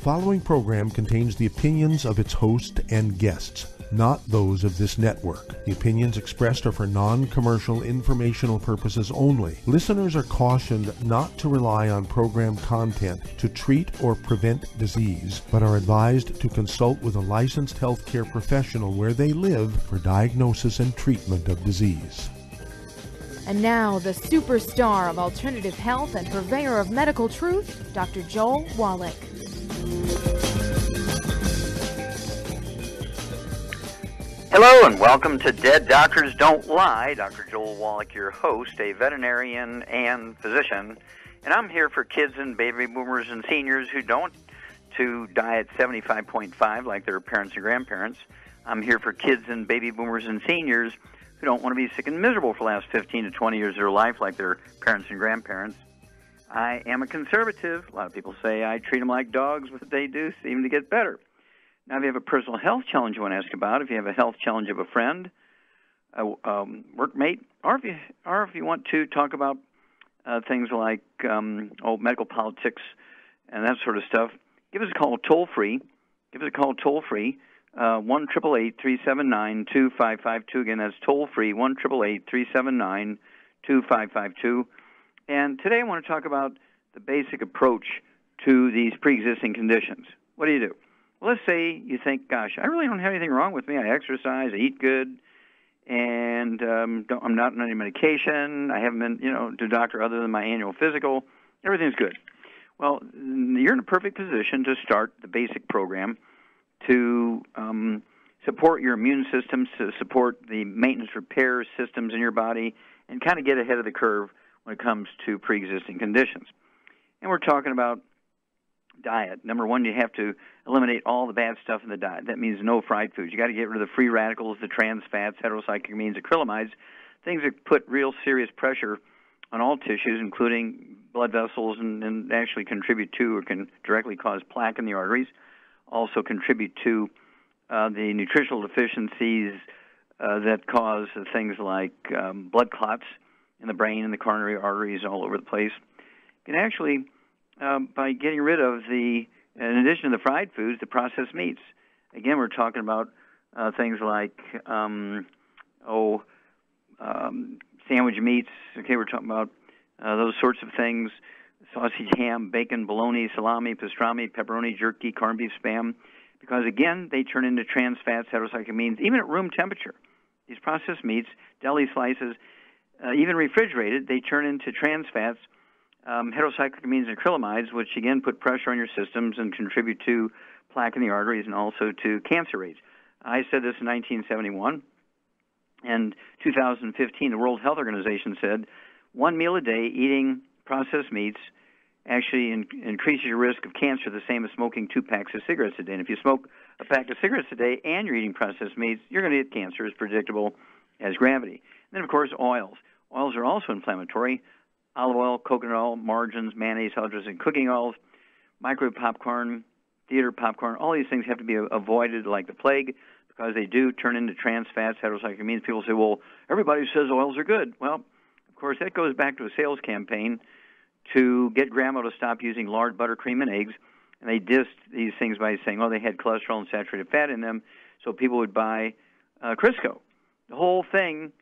following program contains the opinions of its host and guests, not those of this network. The opinions expressed are for non-commercial informational purposes only. Listeners are cautioned not to rely on program content to treat or prevent disease, but are advised to consult with a licensed healthcare professional where they live for diagnosis and treatment of disease. And now, the superstar of alternative health and purveyor of medical truth, Dr. Joel Wallach. Hello and welcome to Dead Doctors Don't Lie. Dr. Joel Wallach, your host, a veterinarian and physician. And I'm here for kids and baby boomers and seniors who don't to die at 75.5 like their parents and grandparents. I'm here for kids and baby boomers and seniors who don't want to be sick and miserable for the last 15 to 20 years of their life like their parents and grandparents. I am a conservative. A lot of people say I treat them like dogs, but they do seem to get better. Now, if you have a personal health challenge you want to ask about, if you have a health challenge of a friend, a workmate, or if you want to talk about things like medical politics and that sort of stuff, give us a call toll-free. 1-888-379-2552. Again, that's toll-free, 1-888-379-2552. And today I want to talk about the basic approach to these pre-existing conditions. What do you do? Well, let's say you think, gosh, I really don't have anything wrong with me. I exercise, I eat good, and I'm not on any medication. I haven't been, to a doctor other than my annual physical. Everything's good. Well, you're in a perfect position to start the basic program to support your immune systems, to support the maintenance repair systems in your body, and kind of get ahead of the curve when it comes to pre-existing conditions. And we're talking about diet. Number one, you have to eliminate all the bad stuff in the diet. That means no fried foods. You got to get rid of the free radicals, the trans fats, heterocyclamines, acrylamides, things that put real serious pressure on all tissues, including blood vessels, and actually contribute to or can directly cause plaque in the arteries. Also contribute to the nutritional deficiencies that cause things like blood clots in the brain and the coronary arteries all over the place. You can actually, by getting rid of in addition to the fried foods, the processed meats. Again, we're talking about things like sandwich meats. Okay, we're talking about those sorts of things: sausage, ham, bacon, bologna, salami, pastrami, pepperoni, jerky, corned beef, Spam. Because again, they turn into trans fats, heterocyclamines, even at room temperature. These processed meats, deli slices, even refrigerated, they turn into trans fats, heterocyclamines and acrylamides, which again put pressure on your systems and contribute to plaque in the arteries and also to cancer rates. I said this in 1971. And 2015, the World Health Organization said 1 meal a day eating processed meats actually increases your risk of cancer the same as smoking 2 packs of cigarettes a day. And if you smoke a pack of cigarettes a day and you're eating processed meats, you're going to get cancer as predictable as gravity. And then, of course, oils. Oils are also inflammatory. Olive oil, coconut oil, margarines, mayonnaise, hydrogens, and cooking oils, microwave popcorn, theater popcorn, all these things have to be avoided like the plague because they do turn into trans fats, heterocyclamines. People say, well, everybody says oils are good. Well, of course, that goes back to a sales campaign to get grandma to stop using lard, butter, cream, and eggs. And they dissed these things by saying, they had cholesterol and saturated fat in them, so people would buy Crisco. The whole thing,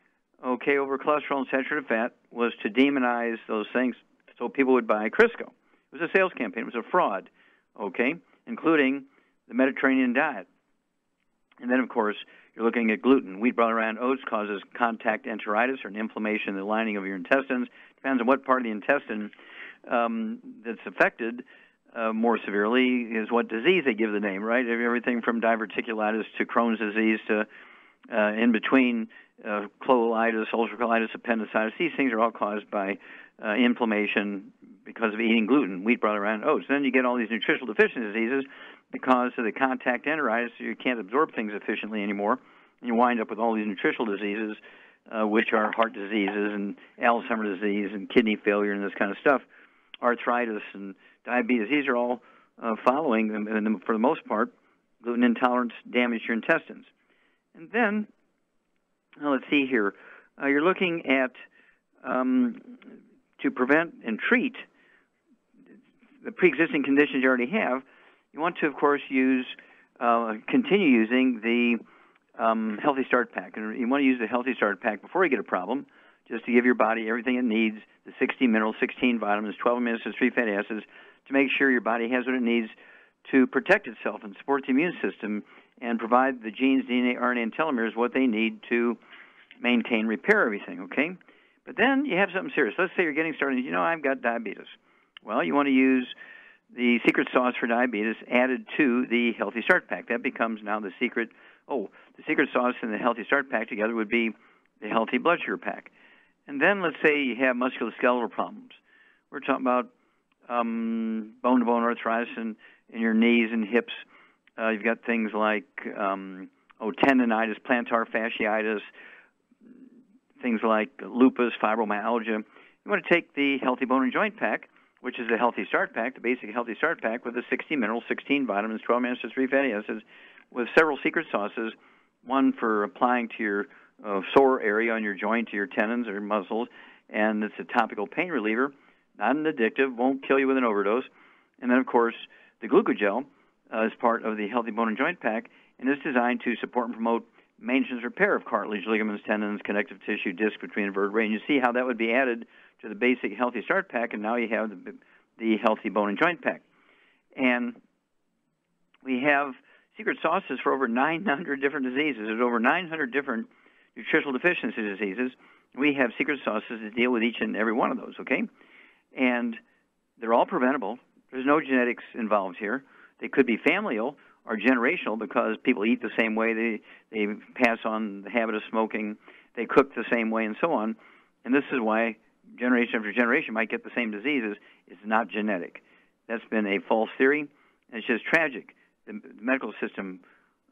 over cholesterol and saturated fat, was to demonize those things so people would buy Crisco. It was a sales campaign. It was a fraud, including the Mediterranean diet. And then, of course, you're looking at gluten. Wheat, bran, and oats causes contact enteritis or an inflammation in the lining of your intestines. Depends on what part of the intestine that's affected more severely is what disease they give the name, right? Everything from diverticulitis to Crohn's disease to in between colitis, ulcerative colitis, appendicitis. These things are all caused by inflammation because of eating gluten, wheat, bran, and oats. Then you get all these nutritional deficiency diseases because of the contact enteritis. You can't absorb things efficiently anymore. And you wind up with all these nutritional diseases, which are heart diseases and Alzheimer's disease and kidney failure and this kind of stuff, arthritis and diabetes. These are all following, and for the most part, gluten intolerance damage your intestines. And then, let's see here, you're looking at to prevent and treat the pre-existing conditions you already have. you want to, of course, continue using the Healthy Start Pack. And you want to use the Healthy Start Pack before you get a problem, just to give your body everything it needs, the 60 minerals, 16 vitamins, 12 amino acids, 3 fatty acids, to make sure your body has what it needs to protect itself and support the immune system and provide the genes, DNA, RNA, and telomeres what they need to maintain, repair everything, okay? But then you have something serious. Let's say you're getting started, I've got diabetes. Well, you want to use the secret sauce for diabetes added to the Healthy Start Pack. That becomes now the secret sauce and the Healthy Start Pack together would be the Healthy Blood Sugar Pack. And then let's say you have musculoskeletal problems. We're talking about bone-to-bone arthritis in your knees and hips. You've got things like tendonitis, plantar fasciitis, things like lupus, fibromyalgia. You want to take the Healthy Bone and Joint Pack, which is the Healthy Start Pack, the basic Healthy Start Pack with the 60 minerals, 16 vitamins, 12 amino acids, 3 fatty acids, with several secret sauces, one for applying to your sore area on your joint, to your tendons or muscles, and it's a topical pain reliever, not an addictive, won't kill you with an overdose. And then, of course, the glucogel is part of the Healthy Bone and Joint Pack, and it's designed to support and promote maintenance repair of cartilage, ligaments, tendons, connective tissue, disc between vertebrae. And you see how that would be added to the basic Healthy Start Pack, and now you have the Healthy Bone and Joint Pack. And we have secret sauces for over 900 different diseases. There's over 900 different nutritional deficiency diseases. We have secret sauces that deal with each and every one of those, okay? And they're all preventable. There's no genetics involved here. They could be familial or generational because people eat the same way. They pass on the habit of smoking. They cook the same way and so on. And this is why generation after generation might get the same diseases. It's not genetic. That's been a false theory, and it's just tragic. The medical system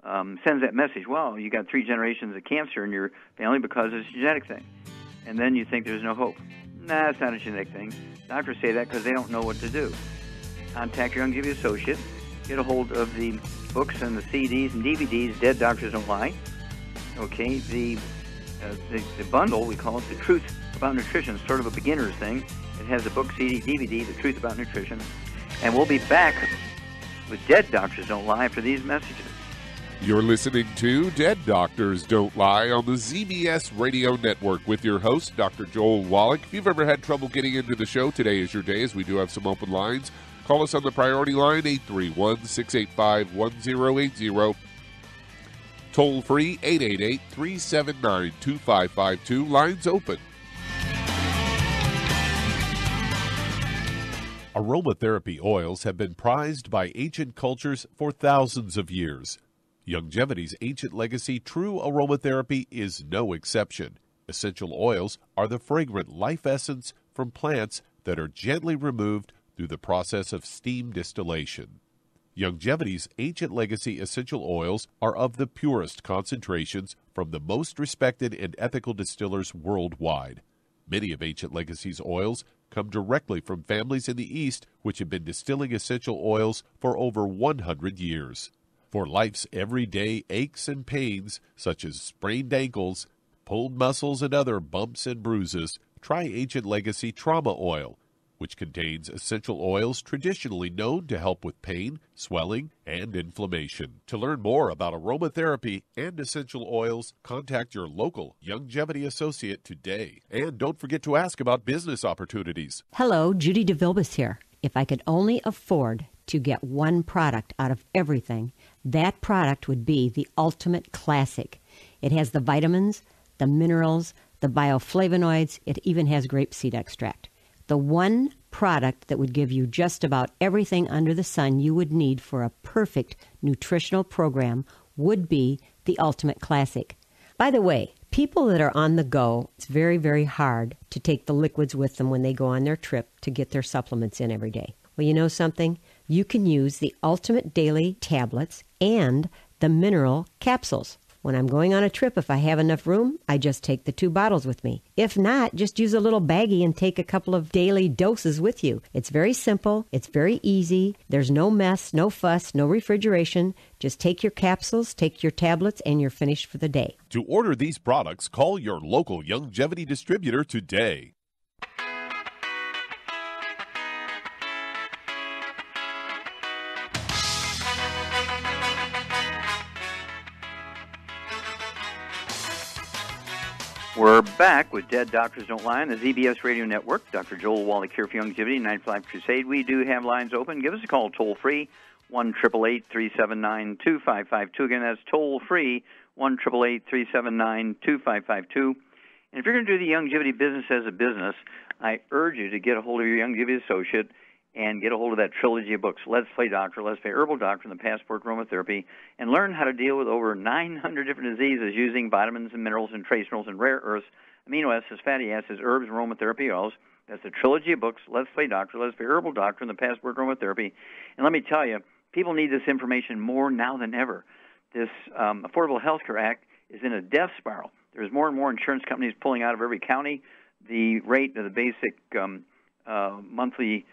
sends that message, well, you got 3 generations of cancer in your family because it's a genetic thing. And then you think there's no hope. Nah, it's not a genetic thing. Doctors say that because they don't know what to do. Contact your Youngevity associate. Get a hold of the books and the CDs and DVDs, Dead Doctors Don't Lie. Okay, the bundle, we call it The Truth About Nutrition, sort of a beginner's thing. It has a book, CD, DVD, The Truth About Nutrition. And we'll be back with Dead Doctors Don't Lie after these messages. You're listening to Dead Doctors Don't Lie on the ZBS Radio Network with your host, Dr. Joel Wallach. If you've ever had trouble getting into the show, today is your day, as we do have some open lines. Call us on the priority line, 831-685-1080. Toll free, 888-379-2552. Lines open. Aromatherapy oils have been prized by ancient cultures for thousands of years. Youngevity's ancient legacy, True Aromatherapy, is no exception. Essential oils are the fragrant life essence from plants that are gently removed through the process of steam distillation. Youngevity's ancient legacy essential oils are of the purest concentrations from the most respected and ethical distillers worldwide. Many of Ancient Legacy's oils come directly from families in the East which have been distilling essential oils for over 100 years. For life's everyday aches and pains, such as sprained ankles, pulled muscles, and other bumps and bruises, try Ancient Legacy Trauma Oil, which contains essential oils traditionally known to help with pain, swelling, and inflammation. To learn more about aromatherapy and essential oils, contact your local Youngevity associate today. And don't forget to ask about business opportunities. Hello, Judy DeVilbus here. If I could only afford to get one product out of everything, that product would be the Ultimate Classic. It has the vitamins, the minerals, the bioflavonoids. It even has grapeseed extract. The one product that would give you just about everything under the sun you would need for a perfect nutritional program would be the Ultimate Classic. By the way, people that are on the go, it's very, very hard to take the liquids with them when they go on their trip to get their supplements in every day. Well, you know something? You can use the Ultimate Daily Tablets and the mineral capsules. When I'm going on a trip, if I have enough room, I just take the 2 bottles with me. If not, just use a little baggie and take a couple of daily doses with you. It's very simple. It's very easy. There's no mess, no fuss, no refrigeration. Just take your capsules, take your tablets, and you're finished for the day. To order these products, call your local Youngevity distributor today. We're back with Dead Doctors Don't Lie on the ZBS Radio Network. Dr. Joel Wallach here for Youngevity, 9-5 Crusade. We do have lines open. Give us a call toll-free, 1-888-379-2552. Again, that's toll-free, 1-888-379-2552. And if you're going to do the Youngevity business as a business, I urge you to get a hold of your Youngevity associate and get a hold of that trilogy of books, Let's Play Doctor, Let's Play Herbal Doctor, and the Passport Aromatherapy, and learn how to deal with over 900 different diseases using vitamins and minerals and trace minerals and rare earths, amino acids, fatty acids, herbs, and aromatherapy oils. That's the trilogy of books, Let's Play Doctor, Let's Play Herbal Doctor, and the Passport Aromatherapy. And let me tell you, people need this information more now than ever. This Affordable Health Care Act is in a death spiral. There's more and more insurance companies pulling out of every county. The rate of the basic monthly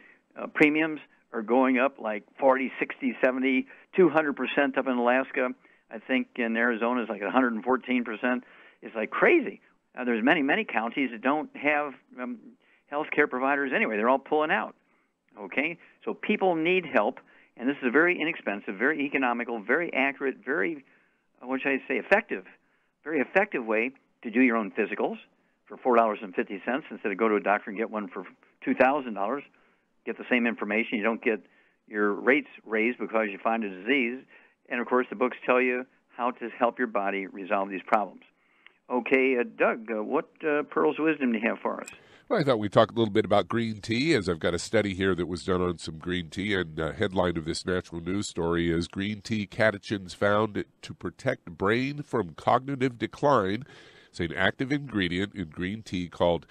premiums are going up like 40, 60, 70, 200% up in Alaska. I think in Arizona is like 114%. It's like crazy. There's many, many counties that don't have health care providers anyway. They're all pulling out. Okay? So people need help, and this is a very inexpensive, very economical, very accurate, very, what should I say, very effective way to do your own physicals for $4.50 instead of go to a doctor and get one for $2,000. Get the same information. You don't get your rates raised because you find a disease. And, of course, the books tell you how to help your body resolve these problems. Okay, Doug, what pearls of wisdom do you have for us? Well, I thought we'd talk a little bit about green tea, as I've got a study here that was done on some green tea, and the headline of this natural news story is Green Tea Catechins Found to Protect Brain from Cognitive Decline. It's an active ingredient in green tea called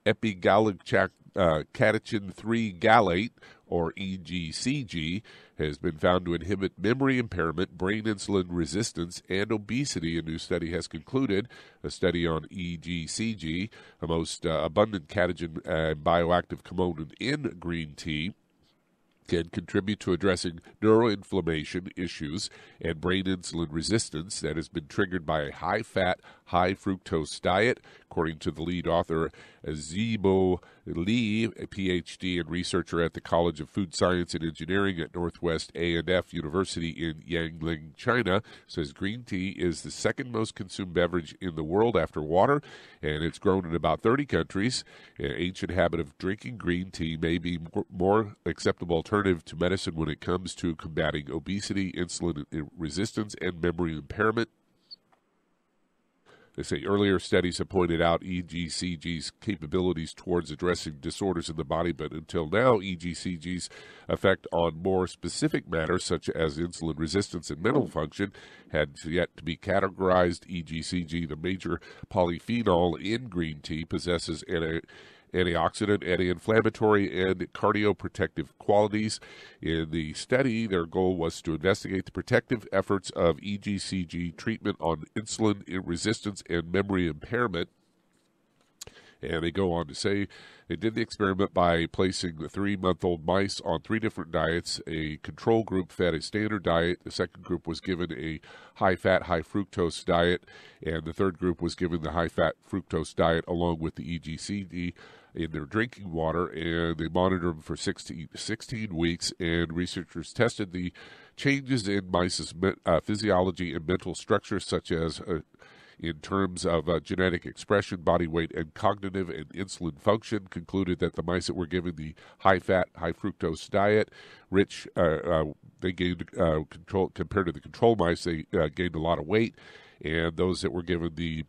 catechin 3 gallate, or EGCG, has been found to inhibit memory impairment, brain insulin resistance, and obesity, a new study has concluded. A study on EGCG, a most abundant catechin bioactive component in green tea, can contribute to addressing neuroinflammation issues and brain insulin resistance that has been triggered by a high-fat, high-fructose diet, according to the lead author, Zibo Li, a Ph.D. and researcher at the College of Food Science and Engineering at Northwest A&F University in Yangling, China, says green tea is the second most consumed beverage in the world after water, and it's grown in about 30 countries. An ancient habit of drinking green tea may be more acceptable alternative to medicine when it comes to combating obesity, insulin resistance, and memory impairment. They say earlier studies have pointed out EGCG's capabilities towards addressing disorders in the body, but until now, EGCG's effect on more specific matters such as insulin resistance and mental function had yet to be categorized. EGCG, the major polyphenol in green tea, possesses antioxidant, anti-inflammatory, and cardioprotective qualities. In the study, their goal was to investigate the protective efforts of EGCG treatment on insulin resistance and memory impairment. And they go on to say they did the experiment by placing the 3-month-old mice on 3 different diets. A control group fed a standard diet. The second group was given a high-fat, high-fructose diet. And the third group was given the high-fat, fructose diet along with the EGCG in their drinking water. And they monitored them for 16 weeks. And researchers tested the changes in mice's physiology and mental structure, such as in terms of genetic expression, body weight, and cognitive and insulin function, concluded that the mice that were given the high-fat, high-fructose diet, they gained control compared to the control mice. They gained a lot of weight, and those that were given the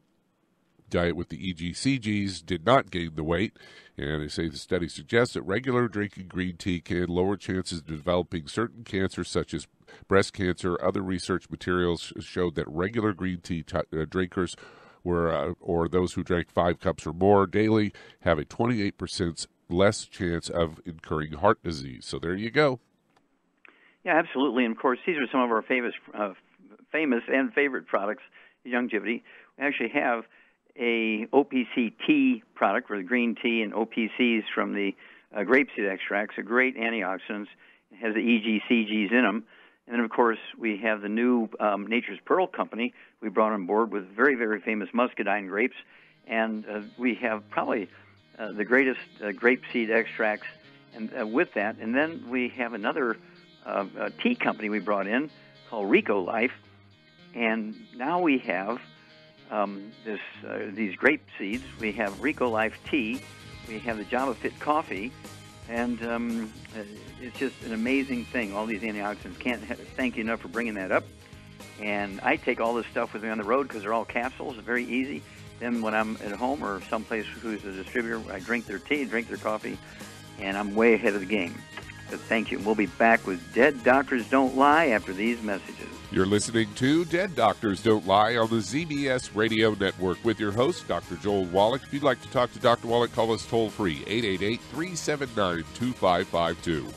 diet with the EGCGs did not gain the weight. And they say the study suggests that regular drinking green tea can lower chances of developing certain cancers such as breast cancer. Other research materials showed that regular green tea drinkers or those who drank 5 cups or more daily have a 28% less chance of incurring heart disease. So there you go. Yeah, absolutely. And of course, these are some of our famous and favorite products, Youngevity. We actually have a OPC tea product for the green tea and OPCs from the grapeseed extracts, a great antioxidants. It has the EGCGs in them. And then, of course, we have the new Nature's Pearl Company we brought on board with very, very famous muscadine grapes. And we have probably the greatest grapeseed extracts and with that. And then we have another tea company we brought in called Rico Life. And now we have these grape seeds. We have Rico Life tea. We have the Java Fit coffee. And it's just an amazing thing, all these antioxidants. Can't thank you enough for bringing that up. And I take all this stuff with me on the road because they're all capsules. It's very easy. Then when I'm at home or someplace who's a distributor, I drink their tea, drink their coffee, and I'm way ahead of the game. So thank you. We'll be back with Dead Doctors Don't Lie after these messages. You're listening to Dead Doctors Don't Lie on the ZBS Radio Network with your host, Dr. Joel Wallach. If you'd like to talk to Dr. Wallach, call us toll-free, 888-379-2552.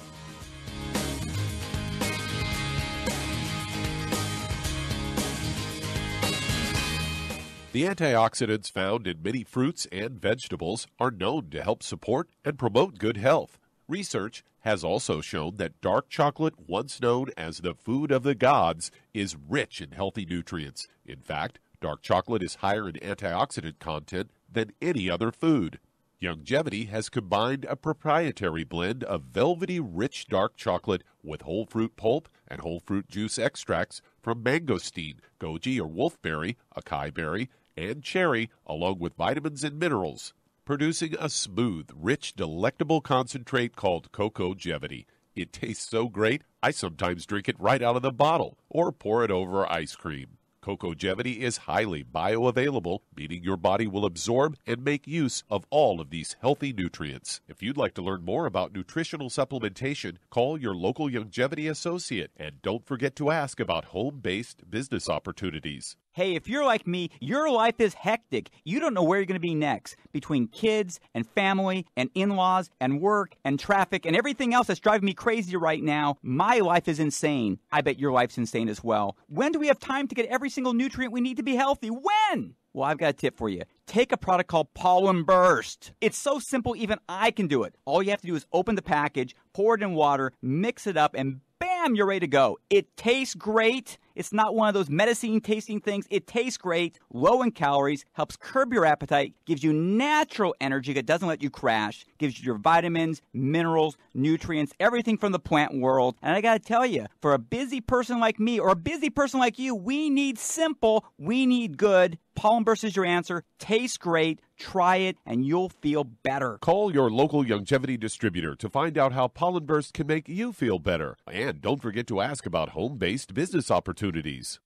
The antioxidants found in many fruits and vegetables are known to help support and promote good health. Research has also shown that dark chocolate, once known as the food of the gods, is rich in healthy nutrients. In fact, dark chocolate is higher in antioxidant content than any other food. Youngevity has combined a proprietary blend of velvety rich dark chocolate with whole fruit pulp and whole fruit juice extracts from mangosteen, goji or wolfberry, acai berry, and cherry, along with vitamins and minerals, producing a smooth, rich, delectable concentrate called Cocogevity. It tastes so great, I sometimes drink it right out of the bottle or pour it over ice cream. Cocogevity is highly bioavailable, meaning your body will absorb and make use of all of these healthy nutrients. If you'd like to learn more about nutritional supplementation, call your local Youngevity associate, and don't forget to ask about home-based business opportunities. Hey, if you're like me, your life is hectic. You don't know where you're going to be next. Between kids and family and in-laws and work and traffic and everything else that's driving me crazy right now, my life is insane. I bet your life's insane as well. When do we have time to get every single nutrient we need to be healthy? When? Well, I've got a tip for you. Take a product called Pollen Burst. It's so simple, even I can do it. All you have to do is open the package, pour it in water, mix it up, and bam, you're ready to go. It tastes great. It's not one of those medicine-tasting things. It tastes great, low in calories, helps curb your appetite, gives you natural energy that doesn't let you crash, gives you your vitamins, minerals, nutrients, everything from the plant world. And I got to tell you, for a busy person like me or a busy person like you, we need simple, we need good. Pollen Burst is your answer. Tastes great. Try it, and you'll feel better. Call your local Youngevity distributor to find out how Pollen Burst can make you feel better. And don't forget to ask about home-based business opportunities.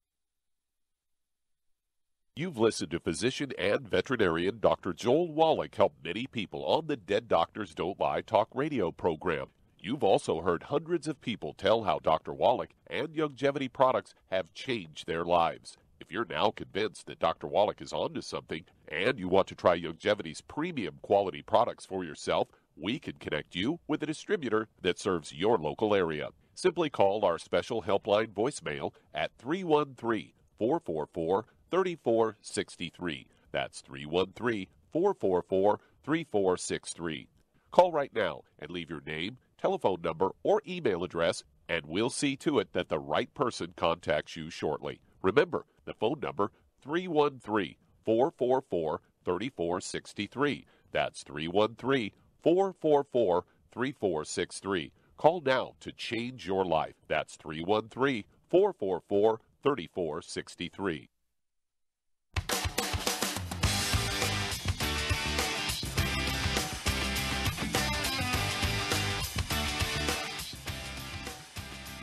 You've listened to physician and veterinarian Dr. Joel Wallach help many people on the Dead Doctors Don't Lie talk radio program. You've also heard hundreds of people tell how Dr. Wallach and Youngevity products have changed their lives. If you're now convinced that Dr. Wallach is onto something and you want to try Youngevity's premium quality products for yourself, we can connect you with a distributor that serves your local area. Simply call our special helpline voicemail at 313-444-3463. That's 313-444-3463. Call right now and leave your name, telephone number, or email address, and we'll see to it that the right person contacts you shortly. Remember, the phone number, 313-444-3463. That's 313-444-3463. Call now to change your life. That's 313-444-3463.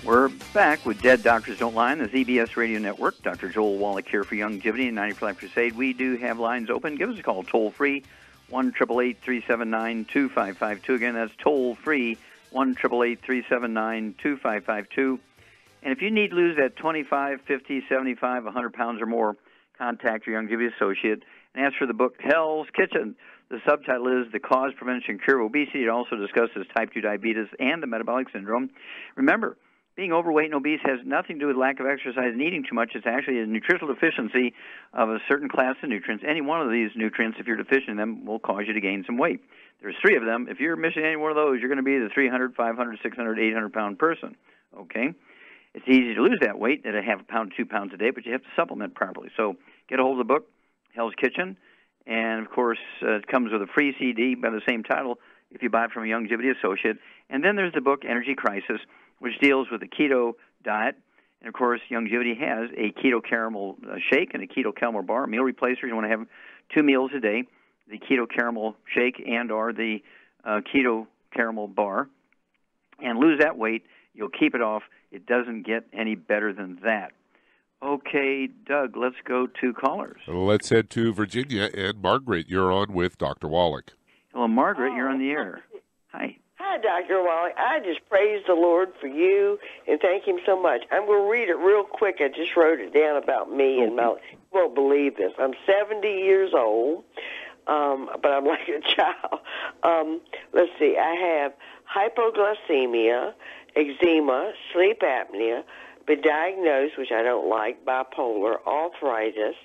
We're back with Dead Doctors Don't Lie on the ZBS Radio Network. Dr. Joel Wallach here for Youngevity and 90 for Life Crusade. We do have lines open. Give us a call toll-free, 1-888-379-2552. Again, that's toll-free, 1-888-379-2552. And if you need to lose that 25, 50, 75, 100 pounds or more, contact your Youngevity associate and ask for the book Hell's Kitchen. The subtitle is The Cause, Prevention, Cure of Obesity. It also discusses type 2 diabetes and the metabolic syndrome. Remember, being overweight and obese has nothing to do with lack of exercise and eating too much. It's actually a nutritional deficiency of a certain class of nutrients. Any one of these nutrients, if you're deficient in them, will cause you to gain some weight. There's 3 of them. If you're missing any one of those, you're going to be the 300, 500, 600, 800-pound person. Okay? It's easy to lose that weight at a half a pound, 2 pounds a day, but you have to supplement properly. So get a hold of the book, Hell's Kitchen. And, of course, it comes with a free CD by the same title if you buy it from a Youngevity associate. And then there's the book, Energy Crisis, which deals with the keto diet And, of course, Youngevity has a keto caramel shake and a keto caramel bar, meal replacers. You want to have 2 meals a day, the keto caramel shake and or the keto caramel bar, and lose that weight. You'll keep it off. It doesn't get any better than that. Okay, Doug, let's go to callers. Let's head to Virginia. And Margaret, you're on with Dr. Wallach. Hello, Margaret. You're on the air. Hi. Hi, Dr. Wallach. I just praise the Lord for you and thank him so much. I'm going to read it real quick. I just wrote it down about me, and you won't believe this. I'm 70 years old, but I'm like a child. Let's see. I have hypoglycemia, eczema, sleep apnea, been diagnosed, which I don't like, bipolar, arthritis,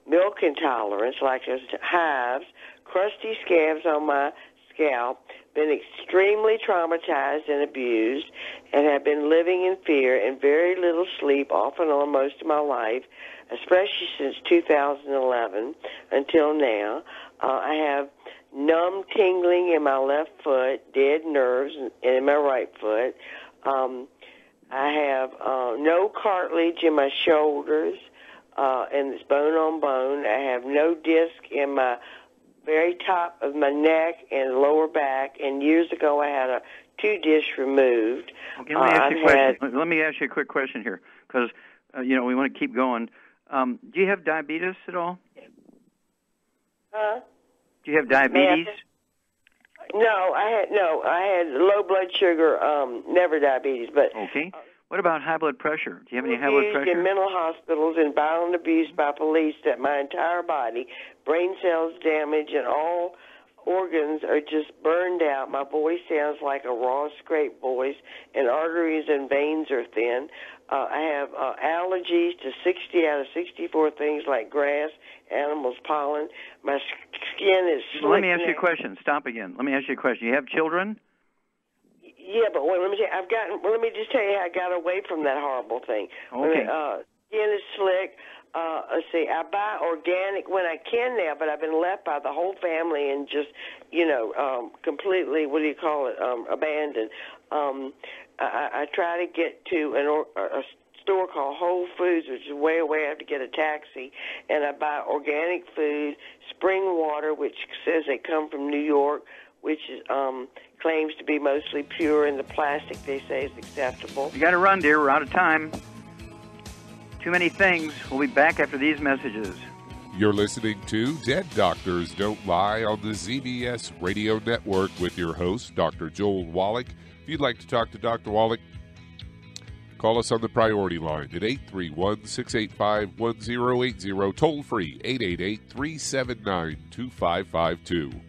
milk intolerance, lactose, hives, crusty scabs on my scalp, been extremely traumatized and abused, and have been living in fear and very little sleep off and on most of my life, especially since 2011 until now. I have numb tingling in my left foot, dead nerves in my right foot. I have no cartilage in my shoulders, and it's bone on bone. I have no disc in my very top of my neck and lower back, and years ago I had 2 discs removed. Okay, let me ask you a quick question here, because we want to keep going. Do you have diabetes at all? Huh? Do you have diabetes? No, I had low blood sugar, never diabetes, but okay. What about high blood pressure? Do you have any high blood pressure? In mental hospitals and violent abuse by police that my entire body, brain cells damaged, and all organs are just burned out. My voice sounds like a raw, scraped voice, and arteries and veins are thin. I have allergies to 60 out of 64 things like grass, animals, pollen. My skin is slick. Let me ask you a question. Stop again. Let me ask you a question. You have children? Yeah, but let me just tell you how I got away from that horrible thing. Okay. Skin is slick. Let's see, I buy organic when I can now, but I've been left by the whole family and just, completely, abandoned. I try to get to a store called Whole Foods, which is way away. I have to get a taxi, and I buy organic food, spring water, which says they come from New York, which is, claims to be mostly pure, and the plastic they say is acceptable. You got to run, dear. We're out of time. Too many things. We'll be back after these messages. You're listening to Dead Doctors Don't Lie on the ZBS Radio Network with your host, Dr. Joel Wallach. If you'd like to talk to Dr. Wallach, call us on the priority line at 831-685-1080, toll free 888-379-2552.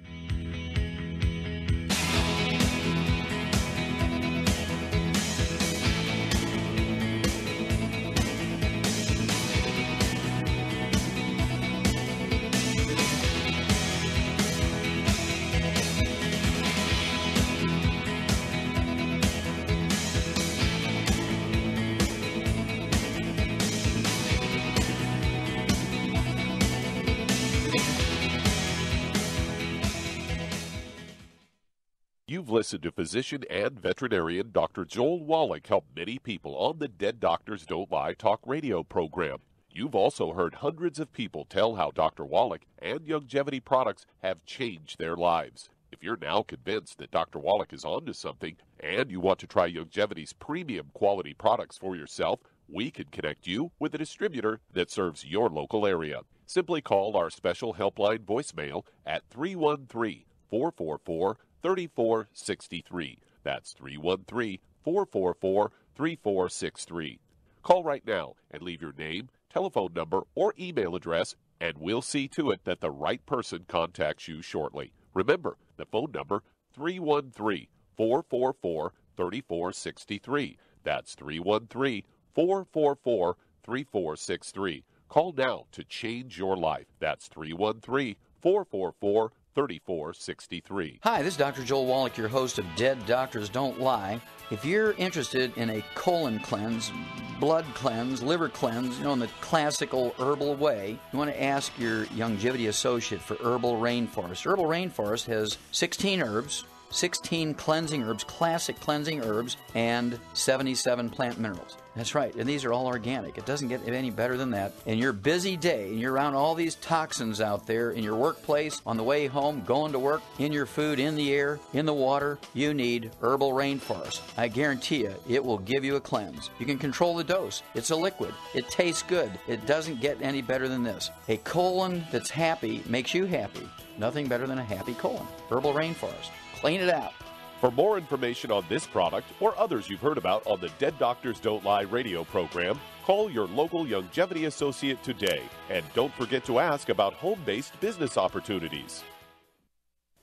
You've listened to physician and veterinarian Dr. Joel Wallach help many people on the Dead Doctors Don't Lie talk radio program. You've also heard hundreds of people tell how Dr. Wallach and Youngevity products have changed their lives. If you're now convinced that Dr. Wallach is onto something and you want to try Youngevity's premium quality products for yourself, we can connect you with a distributor that serves your local area. Simply call our special helpline voicemail at 313-444-3463. That's 313-444-3463. Call right now and leave your name, telephone number, or email address, and we'll see to it that the right person contacts you shortly. Remember, the phone number, 313-444-3463. That's 313-444-3463. Call now to change your life. That's 313-444-3463. Hi, this is Dr. Joel Wallach, your host of Dead Doctors Don't Lie. If you're interested in a colon cleanse, blood cleanse, liver cleanse, in the classical herbal way, you want to ask your Youngevity associate for Herbal Rainforest. Herbal Rainforest has 16 herbs, 16 cleansing herbs, classic cleansing herbs, and 77 plant minerals. That's right, and these are all organic. It doesn't get any better than that. In your busy day, and you're around all these toxins out there in your workplace, on the way home, going to work, in your food, in the air, in the water, you need Herbal Rainforest. I guarantee you, it will give you a cleanse. You can control the dose. It's a liquid. It tastes good. It doesn't get any better than this. A colon that's happy makes you happy. Nothing better than a happy colon. Herbal Rainforest. Clean it out. For more information on this product or others you've heard about on the Dead Doctors Don't Lie radio program, call your local longevity associate today. And don't forget to ask about home-based business opportunities.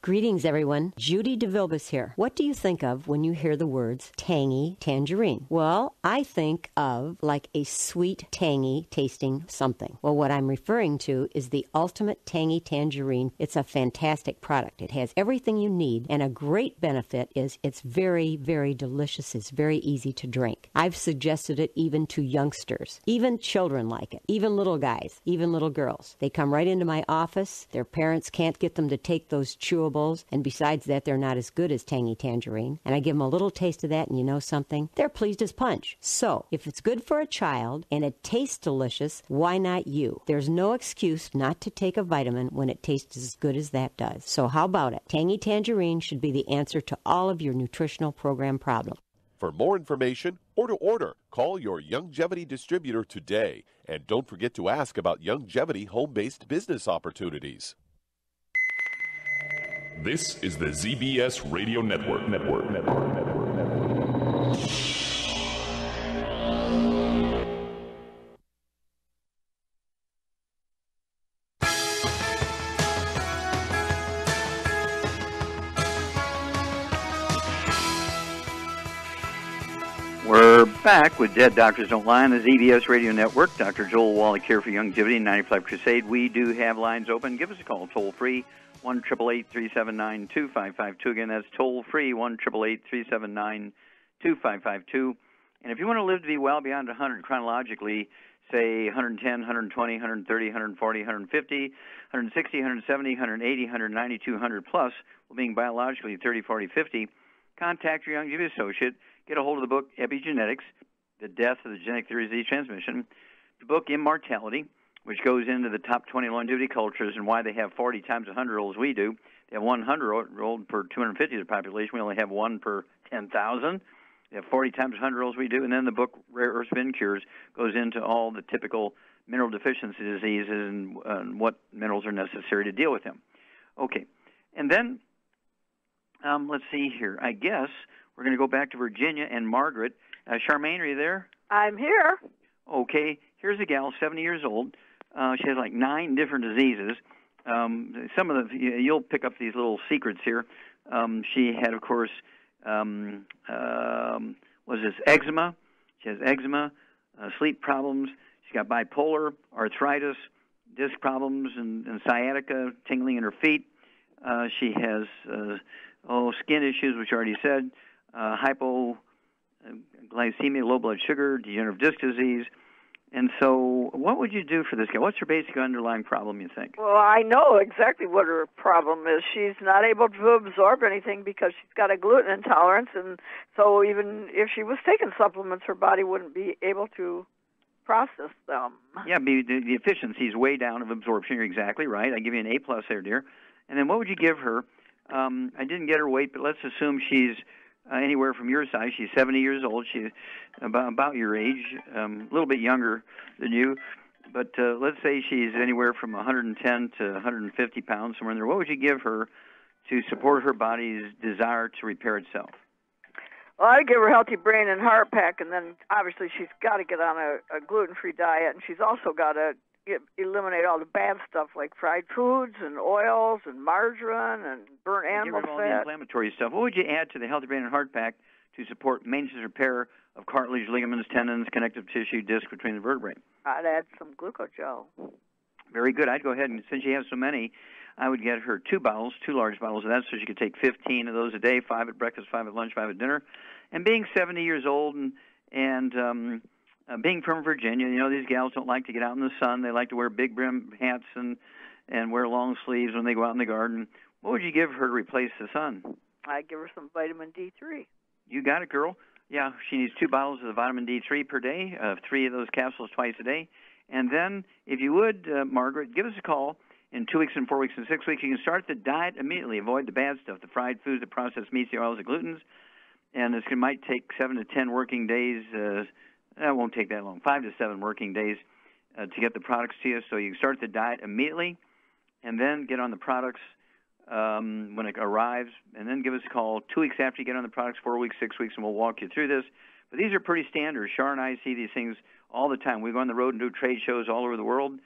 Greetings, everyone. Judy DeVilbus here. What do you think of when you hear the words tangy tangerine? Well, I think of like a sweet, tangy tasting something. Well, what I'm referring to is the Ultimate Tangy Tangerine. It's a fantastic product. It has everything you need, and a great benefit is it's very, very delicious. It's very easy to drink. I've suggested it even to youngsters. Even children like it. Even little guys. Even little girls. They come right into my office. Their parents can't get them to take those chewables. And besides that, they're not as good as Tangy Tangerine. And I give them a little taste of that, and you know something? They're pleased as punch. So, if it's good for a child and it tastes delicious, why not you? There's no excuse not to take a vitamin when it tastes as good as that does. So how about it? Tangy Tangerine should be the answer to all of your nutritional program problems. For more information or to order, call your Youngevity distributor today. And don't forget to ask about Youngevity home-based business opportunities. This is the ZBS Radio Network. We're back with Dead Doctors Don't Lie on the ZBS Radio Network. Dr. Joel Wallach here for Youngevity 95 Crusade. We do have lines open. Give us a call toll-free. 1-888-379-2552. Again, that's toll-free, 1-888-379-2552. And if you want to live to be well beyond 100 chronologically, say 110, 120, 130, 140, 150, 160, 170, 180, 190, 200 plus, well, being biologically 30, 40, 50, contact your Youngevity associate. Get a hold of the book Epigenetics, The Death of the Genetic Theory of Disease Transmission, the book Immortality, which goes into the top 20 longevity cultures and why they have 40 times 100-year-olds we do. They have 100-year-old per 250 of the population. We only have one per 10,000. They have 40 times 100-year-olds we do. And then the book Rare Earth Spin Cures goes into all the typical mineral deficiency diseases and what minerals are necessary to deal with them. Okay. And then, let's see here. I guess we're going to go back to Virginia and Margaret. Charmaine, are you there? I'm here. Okay. Here's a gal, 70 years old. She has like 9 different diseases. Some of the, you'll pick up these little secrets here. She had, of course, eczema. She has eczema, sleep problems. She's got bipolar, arthritis, disc problems, and sciatica, tingling in her feet. She has skin issues, which I already said, hypoglycemia, low blood sugar, degenerative disc disease. And so what would you do for this guy? What's her basic underlying problem, you think? Well, I know exactly what her problem is. She's not able to absorb anything because she's got a gluten intolerance, and so even if she was taking supplements, her body wouldn't be able to process them. Yeah, the efficiency is way down of absorption. You're exactly right. I give you an A+ there, dear. And then what would you give her? I didn't get her weight, but let's assume she's anywhere from your size. She's 70 years old. She's about your age, a little bit younger than you. But let's say she's anywhere from 110 to 150 pounds, somewhere in there. What would you give her to support her body's desire to repair itself? Well, I'd give her Healthy Brain and Heart Pack, and then obviously she's got to get on a gluten-free diet, and she's also got to eliminate all the bad stuff like fried foods and oils and margarine and burnt animal fat. Get rid of all the inflammatory stuff. What would you add to the Healthy Brain and Heart Pack to support maintenance repair of cartilage, ligaments, tendons, connective tissue, disc between the vertebrae? I'd add some glucogel. Very good. I'd go ahead, and since you have so many, I would get her 2 large bottles of that, so she could take 15 of those a day, 5 at breakfast, 5 at lunch, 5 at dinner. And being 70 years old and being from Virginia, you know, these gals don't like to get out in the sun. They like to wear big brim hats and wear long sleeves when they go out in the garden. What would you give her to replace the sun? I give her some vitamin D3. You got it, girl. Yeah, she needs 2 bottles of the vitamin D3 per day, 3 of those capsules twice a day. And then, if you would, Margaret, give us a call in 2 weeks and 4 weeks and 6 weeks. You can start the diet immediately. Avoid the bad stuff, the fried foods, the processed meats, the oils, the glutens. And this might take 7 to 10 working days. That won't take that long, 5 to 7 working days to get the products to you. So you can start the diet immediately and then get on the products when it arrives, and then give us a call 2 weeks after you get on the products, 4 weeks, 6 weeks, and we'll walk you through this. But these are pretty standard. Char and I see these things all the time. We go on the road and do trade shows all over the world,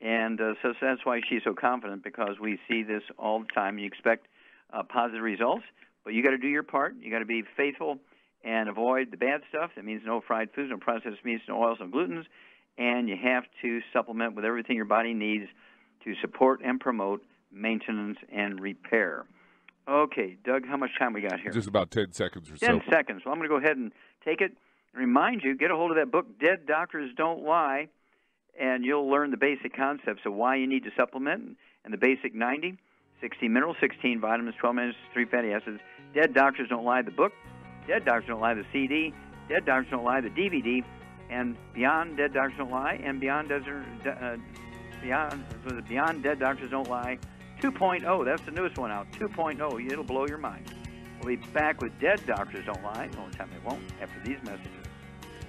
and so that's why she's so confident, because we see this all the time. You expect positive results, but you got to do your part. You got to be faithful and avoid the bad stuff. That means no fried foods, no processed meats, no oils, no glutens, and you have to supplement with everything your body needs to support and promote maintenance and repair. Okay, Doug, how much time we got here? Just about 10 seconds or so. 10 seconds. Well, I'm going to go ahead and take it and remind you, get a hold of that book, Dead Doctors Don't Lie, and you'll learn the basic concepts of why you need to supplement and the basic 90, 60 minerals, 16 vitamins, 12 minerals, 3 fatty acids. Dead Doctors Don't Lie, the book. Dead Doctors Don't Lie, the CD. Dead Doctors Don't Lie, the DVD. And Beyond Dead Doctors Don't Lie and Beyond Dead Doctors Don't Lie 2.0. That's the newest one out, 2.0. It'll blow your mind. We'll be back with Dead Doctors Don't Lie. The only time they won't, after these messages.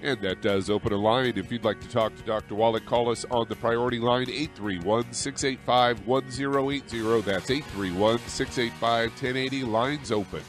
And that does open a line. If you'd like to talk to Dr. Wallach, call us on the priority line, 831-685-1080. That's 831-685-1080. Lines open.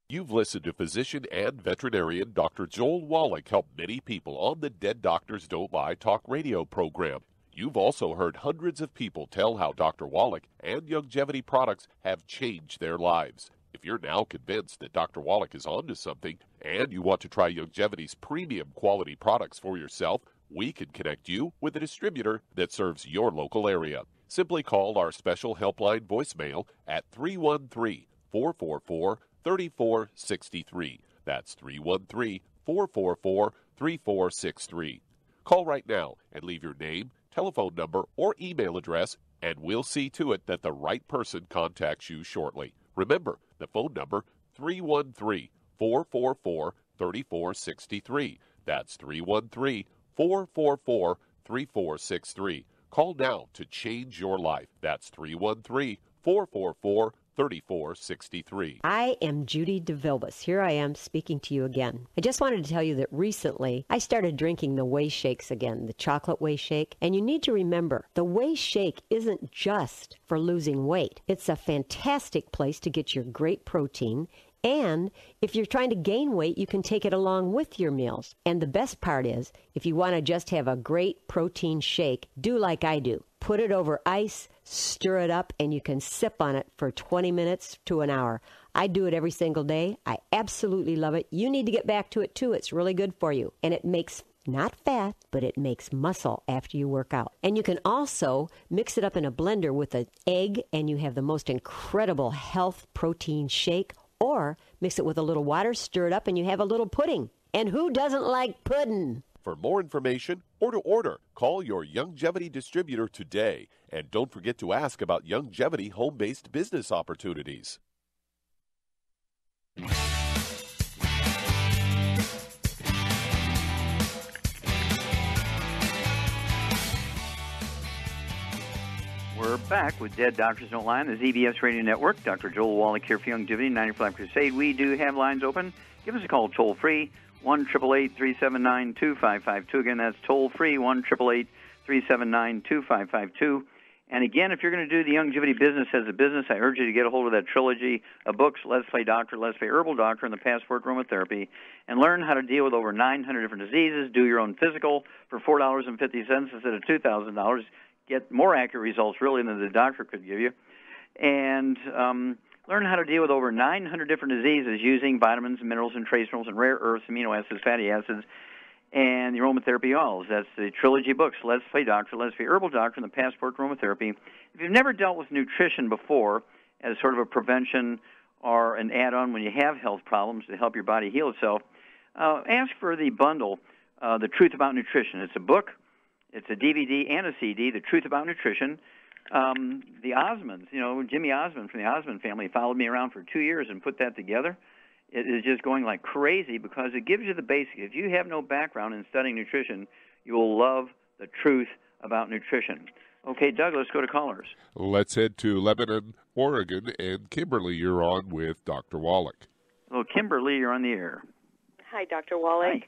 You've listened to physician and veterinarian Dr. Joel Wallach help many people on the Dead Doctors Don't Lie talk radio program. You've also heard hundreds of people tell how Dr. Wallach and Youngevity products have changed their lives. If you're now convinced that Dr. Wallach is onto something and you want to try Youngevity's premium quality products for yourself, we can connect you with a distributor that serves your local area. Simply call our special helpline voicemail at 313-444-3463. That's 313-444-3463. Call right now and leave your name, telephone number, or email address, and we'll see to it that the right person contacts you shortly. Remember, the phone number, 313-444-3463. That's 313-444-3463. Call now to change your life. That's 313-444-3463. 3463. I am Judy DeVilbus. Here I am speaking to you again. I just wanted to tell you that recently I started drinking the Whey Shakes again, the chocolate Whey Shake. And you need to remember, the Whey Shake isn't just for losing weight. It's a fantastic place to get your great protein. And if you're trying to gain weight, you can take it along with your meals. And the best part is, if you want to just have a great protein shake, do like I do. Put it over ice, stir it up, and you can sip on it for 20 minutes to an hour. I do it every single day. I absolutely love it. You need to get back to it, too. It's really good for you. And it makes not fat, but it makes muscle after you work out. And you can also mix it up in a blender with an egg, and you have the most incredible health protein shake. Or mix it with a little water, stir it up, and you have a little pudding. And who doesn't like pudding? For more information or to order, call your Youngevity distributor today. And don't forget to ask about Youngevity home-based business opportunities. We're back with Dead Doctors Don't Lie on the ZBS Radio Network. Dr. Joel Wallach here for Youngevity, 95 Crusade. We do have lines open. Give us a call toll-free, 1-888-379-2552. Again, that's toll-free, 1-888-379-2552. And again, if you're going to do the Youngevity business as a business, I urge you to get a hold of that trilogy of books, Let's Play Doctor, Let's Play Herbal Doctor, and the Passport Aromatherapy, and learn how to deal with over 900 different diseases. Do your own physical for $4.50 instead of $2,000. Get more accurate results, really, than the doctor could give you. And learn how to deal with over 900 different diseases using vitamins, minerals, and trace minerals, and rare earths, amino acids, fatty acids, and the aromatherapy oils. That's the trilogy books, Let's Play Doctor, Let's Play Herbal Doctor, and the Passport Aromatherapy. If you've never dealt with nutrition before as sort of a prevention or an add-on when you have health problems to help your body heal itself, ask for the bundle The Truth About Nutrition. It's a book. It's a DVD and a CD, The Truth About Nutrition. The Osmonds, Jimmy Osmond from the Osmond family followed me around for 2 years and put that together. It is just going like crazy because it gives you the basics. If you have no background in studying nutrition, you will love The Truth About Nutrition. Okay, Doug, let's go to callers. Let's head to Lebanon, Oregon, and Kimberly, you're on with Dr. Wallach. Well, Kimberly, you're on the air. Hi, Dr. Wallach.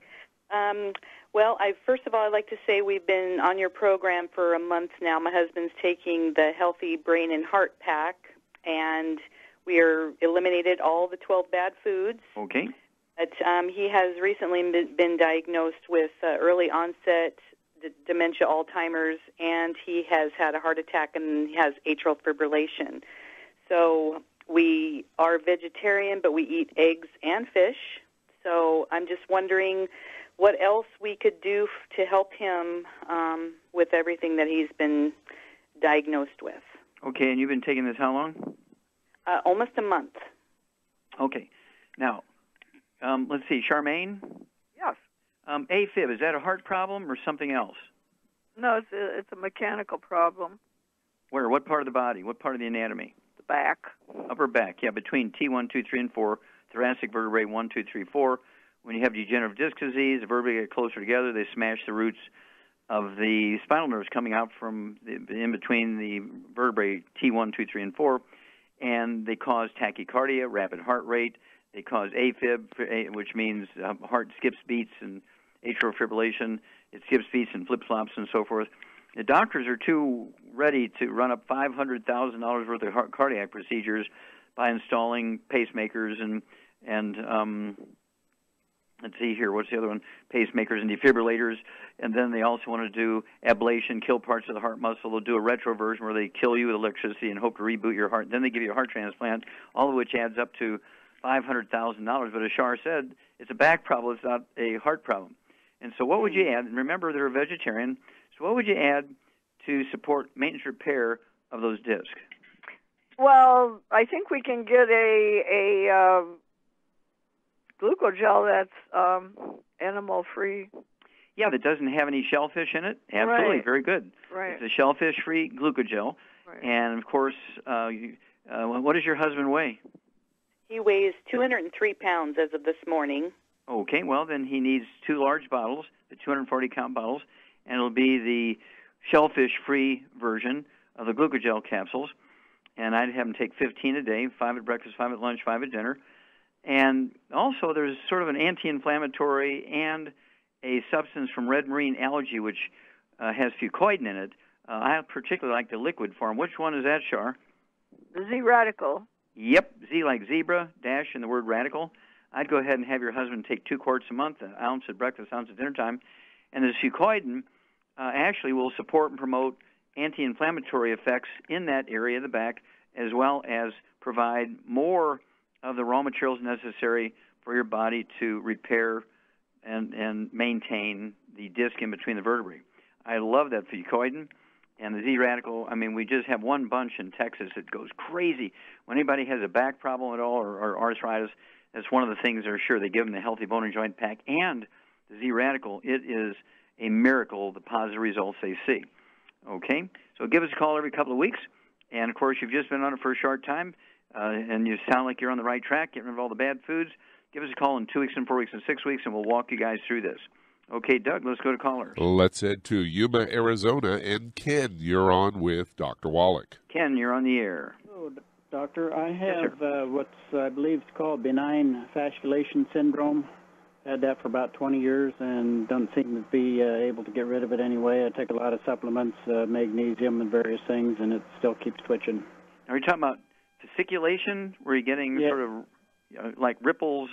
Hi. Well, first of all, I'd like to say we've been on your program for a month now. My husband's taking the Healthy Brain and Heart Pack, and we are eliminated all the 12 bad foods. Okay. But he has recently been diagnosed with early onset dementia, Alzheimer's, and he has had a heart attack and he has atrial fibrillation. So we are vegetarian, but we eat eggs and fish. So I'm just wondering what else we could do to help him with everything that he's been diagnosed with. Okay, and you've been taking this how long? Almost a month. Okay. Now, let's see, Charmaine? Yes. AFib, is that a heart problem or something else? No, it's a mechanical problem. Where? What part of the body? What part of the anatomy? The back. Upper back, yeah, between T1, 2, 3, and 4, thoracic vertebrae 1, 2, 3, 4. When you have degenerative disc disease, the vertebrae get closer together. They smash the roots of the spinal nerves coming out from in between the vertebrae T1, 2, 3, and 4, and they cause tachycardia, rapid heart rate. They cause AFib, which means heart skips beats, and atrial fibrillation. It skips beats and flip-flops and so forth. The doctors are too ready to run up $500,000 worth of cardiac procedures by installing pacemakers and let's see here, what's the other one? Pacemakers and defibrillators. And then they also want to do ablation, kill parts of the heart muscle. They'll do a retroversion where they kill you with electricity and hope to reboot your heart. Then they give you a heart transplant, all of which adds up to $500,000. But as Shar said, it's a back problem. It's not a heart problem. And so what would you add? And remember, they're a vegetarian. So what would you add to support maintenance repair of those discs? Well, I think we can get a glucogel that's animal-free. Yeah, that doesn't have any shellfish in it. Absolutely, right. Very good. Right. It's a shellfish-free glucogel. Right. And, of course, what does your husband weigh? He weighs 203 pounds as of this morning. Okay, well, then he needs 2 large bottles, the 240-count bottles, and it'll be the shellfish-free version of the glucogel capsules. And I'd have him take 15 a day, 5 at breakfast, 5 at lunch, 5 at dinner. And also there's sort of an anti-inflammatory and a substance from red marine algae which has fucoidin in it. I particularly like the liquid form. Which one is that, Shar? The Z-Radical. Yep, Z like zebra, dash in the word radical. I'd go ahead and have your husband take 2 quarts a month, an ounce at breakfast, ounce at dinner time. And this fucoidin actually will support and promote anti-inflammatory effects in that area of the back, as well as provide more of the raw materials necessary for your body to repair and maintain the disc in between the vertebrae. I love that fucoidin. And the Z-Radical, I mean, we just have one bunch in Texas that goes crazy. When anybody has a back problem at all or arthritis, that's one of the things they're sure. They give them the Healthy Bone and Joint Pack and the Z-Radical. It is a miracle, the positive results they see. Okay? So give us a call every couple of weeks. And, of course, you've just been on it for a short time, and you sound like you're on the right track, getting rid of all the bad foods. Give us a call in 2 weeks and 4 weeks and 6 weeks, and we'll walk you guys through this. Okay, Doug, let's go to callers. Let's head to Yuma, Arizona, and Ken, you're on with Dr. Wallach. Ken, you're on the air. Hello, Doctor. I have Yes, what's I believe is called benign fasciculation syndrome. Had that for about 20 years and don't seem to be able to get rid of it anyway. I take a lot of supplements, magnesium and various things, and it still keeps twitching. Are you talking about fasciculation, where you're getting sort of like ripples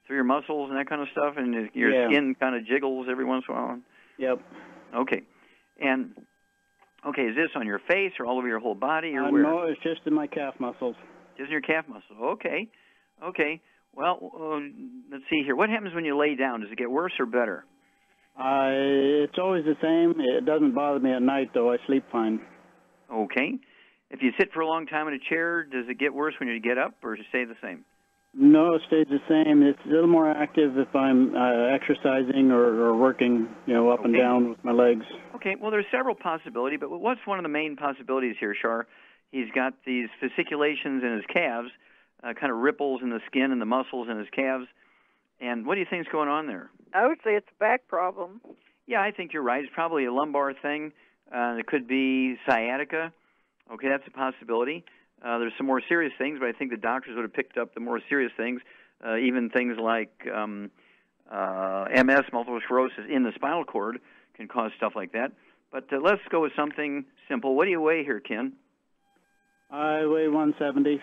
through your muscles and that kind of stuff, and your skin kind of jiggles every once in a while? Yep. Okay. And, is this on your face or all over your whole body? Or where? No, it's just in my calf muscles. Just in your calf muscle. Okay. Well, let's see here. What happens when you lay down? Does it get worse or better? It's always the same. It doesn't bother me at night, though. I sleep fine. Okay. If you sit for a long time in a chair, does it get worse when you get up, or does it stay the same? No, it stays the same. It's a little more active if I'm exercising or working, up and down with my legs. Okay, well, there's several possibilities, but what's one of the main possibilities here, Shar? He's got these fasciculations in his calves, kind of ripples in the skin and the muscles in his calves. And what do you think is going on there? I would say it's a back problem. Yeah, I think you're right. It's probably a lumbar thing. It could be sciatica. Okay, that's a possibility. There's some more serious things, but I think the doctors would have picked up the more serious things, even things like MS, multiple sclerosis in the spinal cord can cause stuff like that. But let's go with something simple. What do you weigh here, Ken? I weigh 170.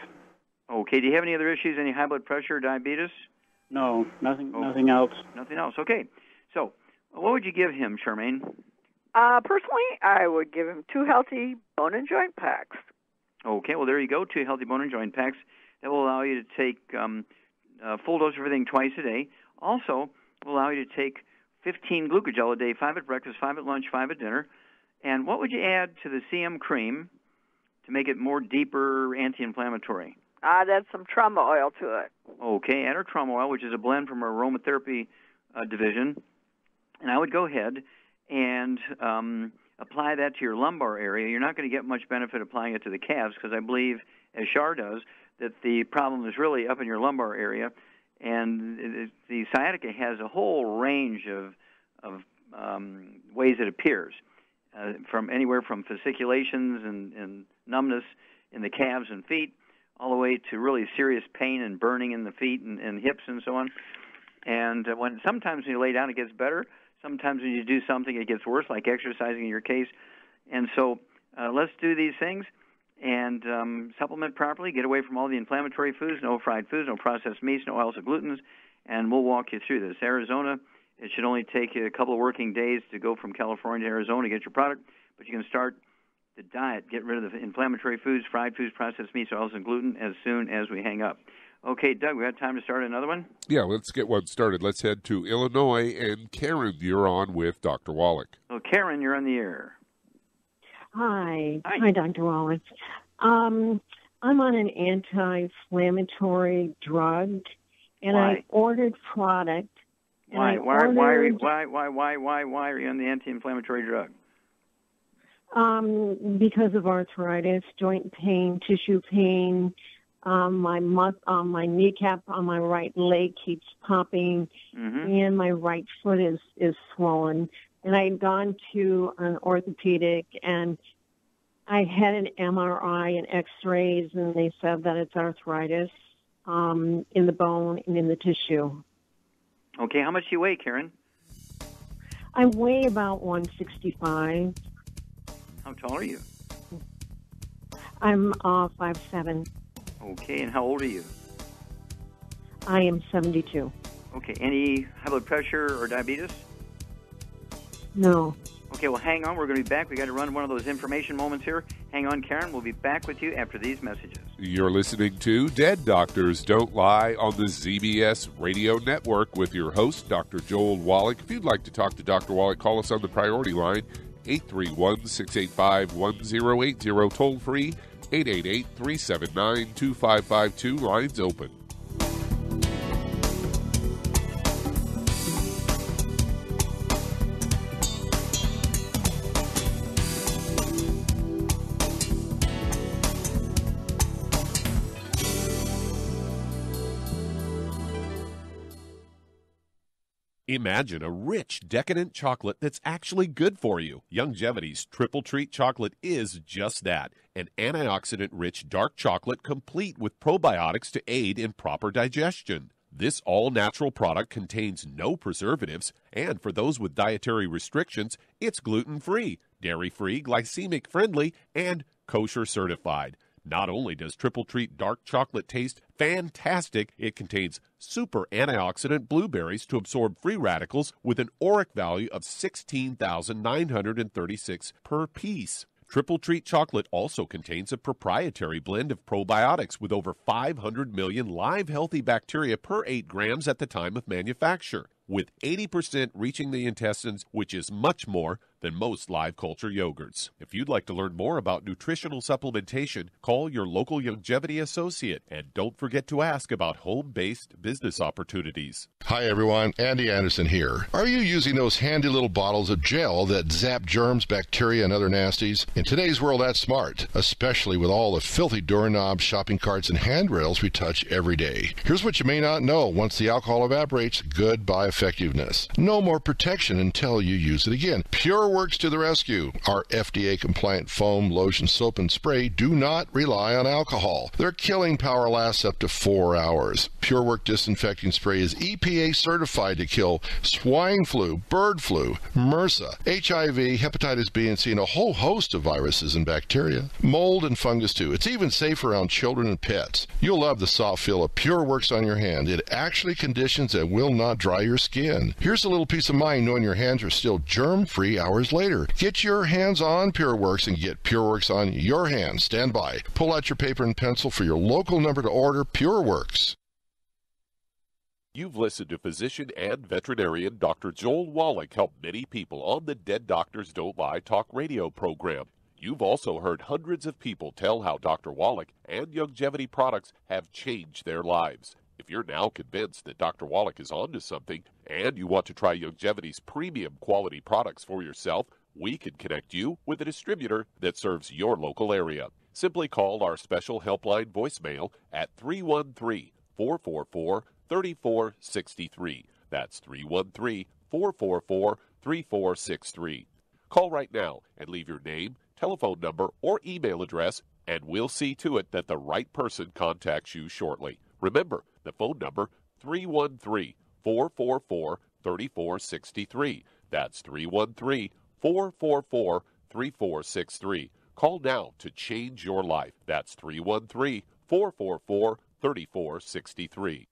Okay, do you have any other issues, any high blood pressure or diabetes? No, nothing else. Nothing else. Okay, so what would you give him, Charmaine? Personally, I would give him 2 healthy bone and joint packs. Okay, well, there you go, 2 healthy bone and joint packs. That will allow you to take a full dose of everything twice a day. Also, will allow you to take 15 glucogel a day, 5 at breakfast, 5 at lunch, 5 at dinner. And what would you add to the CM cream to make it more deeper anti-inflammatory? I'd add some trauma oil to it. Okay, add our trauma oil, which is a blend from our aromatherapy division. And I would go ahead and apply that to your lumbar area. You're not going to get much benefit applying it to the calves because I believe, as Shar does, that the problem is really up in your lumbar area. And the sciatica has a whole range of ways it appears, from anywhere from fasciculations and numbness in the calves and feet, all the way to really serious pain and burning in the feet and hips and so on. And sometimes when you lay down, it gets better. Sometimes when you do something, it gets worse, like exercising in your case. And so let's do these things and supplement properly, get away from all the inflammatory foods, no fried foods, no processed meats, no oils or glutens, and we'll walk you through this. Arizona, it should only take you a couple of working days to go from California to Arizona to get your product, but you can start the diet, get rid of the inflammatory foods, fried foods, processed meats, oils, and gluten as soon as we hang up. Okay, Doug, we got time to start another one? Yeah, let's get one started. Let's head to Illinois, and Karen, you're on with Dr. Wallach. Oh, Karen, you're on the air. Hi, Dr. Wallach. I'm on an anti-inflammatory drug, and I ordered product. Why are you on the anti-inflammatory drug? Because of arthritis, joint pain, tissue pain. My kneecap on my right leg keeps popping, and my right foot is swollen. And I had gone to an orthopedic, and I had an MRI and X-rays, and they said that it's arthritis in the bone and in the tissue. Okay, how much do you weigh, Karen? I weigh about 165. How tall are you? I'm 5'7". Okay, and how old are you? I am 72. Okay, any high blood pressure or diabetes? No. Okay, well, hang on. We're going to be back. We got to run one of those information moments here. Hang on, Karen. We'll be back with you after these messages. You're listening to Dead Doctors Don't Lie on the ZBS Radio Network with your host, Dr. Joel Wallach. If you'd like to talk to Dr. Wallach, call us on the priority line, 831-685-1080, toll free, 888-379-2552, lines open. Imagine a rich, decadent chocolate that's actually good for you. Youngevity's Triple Treat Chocolate is just that, an antioxidant-rich dark chocolate complete with probiotics to aid in proper digestion. This all-natural product contains no preservatives, and for those with dietary restrictions, it's gluten-free, dairy-free, glycemic-friendly, and kosher certified. Not only does Triple Treat Dark Chocolate taste fantastic, it contains super antioxidant blueberries to absorb free radicals with an ORAC value of 16,936 per piece. Triple Treat Chocolate also contains a proprietary blend of probiotics with over 500 million live healthy bacteria per 8 grams at the time of manufacture, with 80% reaching the intestines, which is much more than most live culture yogurts. If you'd like to learn more about nutritional supplementation, call your local Youngevity associate, and don't forget to ask about home-based business opportunities. Hi everyone, Andy Anderson here. Are you using those handy little bottles of gel that zap germs, bacteria, and other nasties? In today's world, that's smart, especially with all the filthy doorknobs, shopping carts, and handrails we touch every day. Here's what you may not know. Once the alcohol evaporates, goodbye effectiveness. No more protection until you use it again. PureWorks to the rescue. Our FDA-compliant foam, lotion, soap, and spray do not rely on alcohol. Their killing power lasts up to 4 hours. PureWorks disinfecting spray is EPA certified to kill swine flu, bird flu, MRSA, HIV, hepatitis B and C, and a whole host of viruses and bacteria. Mold and fungus too. It's even safe around children and pets. You'll love the soft feel of PureWorks on your hand. It actually conditions and will not dry your skin. Here's a little peace of mind knowing your hands are still germ-free hours later. Get your hands on PureWorks and get PureWorks on your hands. Stand by. Pull out your paper and pencil for your local number to order PureWorks. You've listened to physician and veterinarian Dr. Joel Wallach help many people on the Dead Doctors Don't Lie talk radio program. You've also heard hundreds of people tell how Dr. Wallach and Youngevity products have changed their lives. If you're now convinced that Dr. Wallach is onto something and you want to try Youngevity's premium quality products for yourself, we can connect you with a distributor that serves your local area. Simply call our special helpline voicemail at 313-444-3463. That's 313-444-3463. Call right now and leave your name, telephone number, or email address, and we'll see to it that the right person contacts you shortly. Remember, the phone number, 313-444-3463. That's 313-444-3463. Call now to change your life. That's 313-444-3463.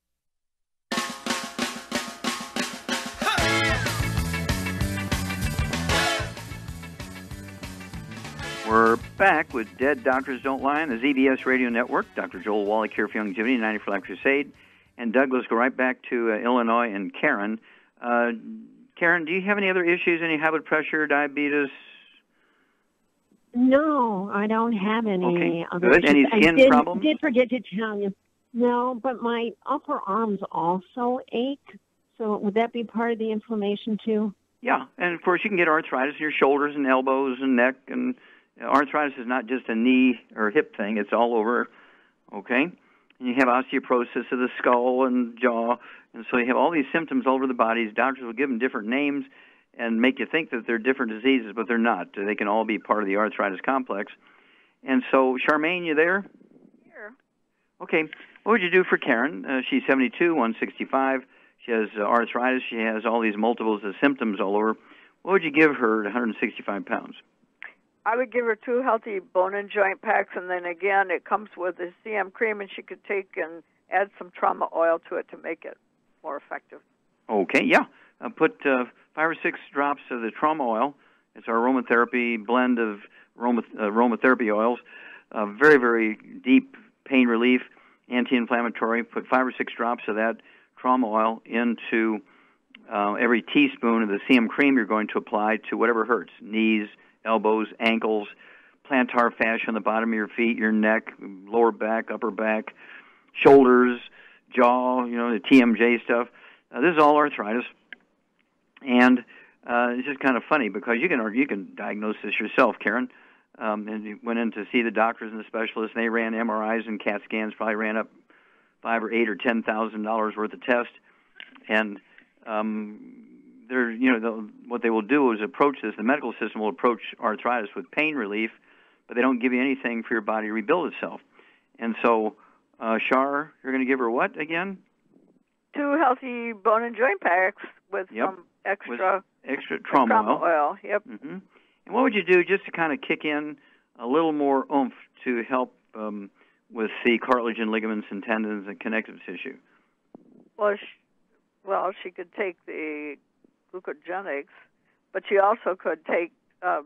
We're back with Dead Doctors Don't Lie on the ZBS Radio Network. Dr. Joel Wallach here for Youngevity, 90 for Life Crusade. And Doug, let's go right back to Illinois and Karen. Karen, do you have any other issues, any high blood pressure, diabetes? No, I don't have any other Good. issues. Any skin problems? I did forget to tell you. No, but my upper arms also ache. So would that be part of the inflammation too? Yeah, and of course you can get arthritis in your shoulders and elbows and neck, and arthritis is not just a knee or hip thing, it's all over, okay? And you have osteoporosis of the skull and jaw, and so you have all these symptoms all over the body. Doctors will give them different names and make you think that they're different diseases, but they're not. They can all be part of the arthritis complex. And so, Charmaine, you there? Here. Okay, what would you do for Karen? She's 72, 165. She has arthritis. She has all these multiples of symptoms all over. What would you give her at 165 pounds? I would give her 2 healthy bone and joint packs, and then again, it comes with a CM cream, and she could take and add some trauma oil to it to make it more effective. Okay, yeah. Put 5 or 6 drops of the trauma oil. It's our aromatherapy blend of aromatherapy oils. Very, very deep pain relief, anti-inflammatory. Put 5 or 6 drops of that trauma oil into every teaspoon of the CM cream you're going to apply to whatever hurts, knees, elbows, ankles, plantar fascia on the bottom of your feet, your neck, lower back, upper back, shoulders, jaw, the TMJ stuff. This is all arthritis. And it's just kind of funny because you can diagnose this yourself, Karen. And you went in to see the doctors and the specialists, and they ran MRIs and CAT scans, probably ran up $5,000 or $8,000 or $10,000 worth of tests. And what they will do is approach this. The medical system will approach arthritis with pain relief, but they don't give you anything for your body to rebuild itself. And so, Char, you're going to give her what again? 2 healthy bone and joint packs with some extra trauma oil. Yep. Mm-hmm. And what would you do just to kind of kick in a little more oomph to help with the cartilage and ligaments and tendons and connective tissue? Well, she could take the glucogenics, but she also could take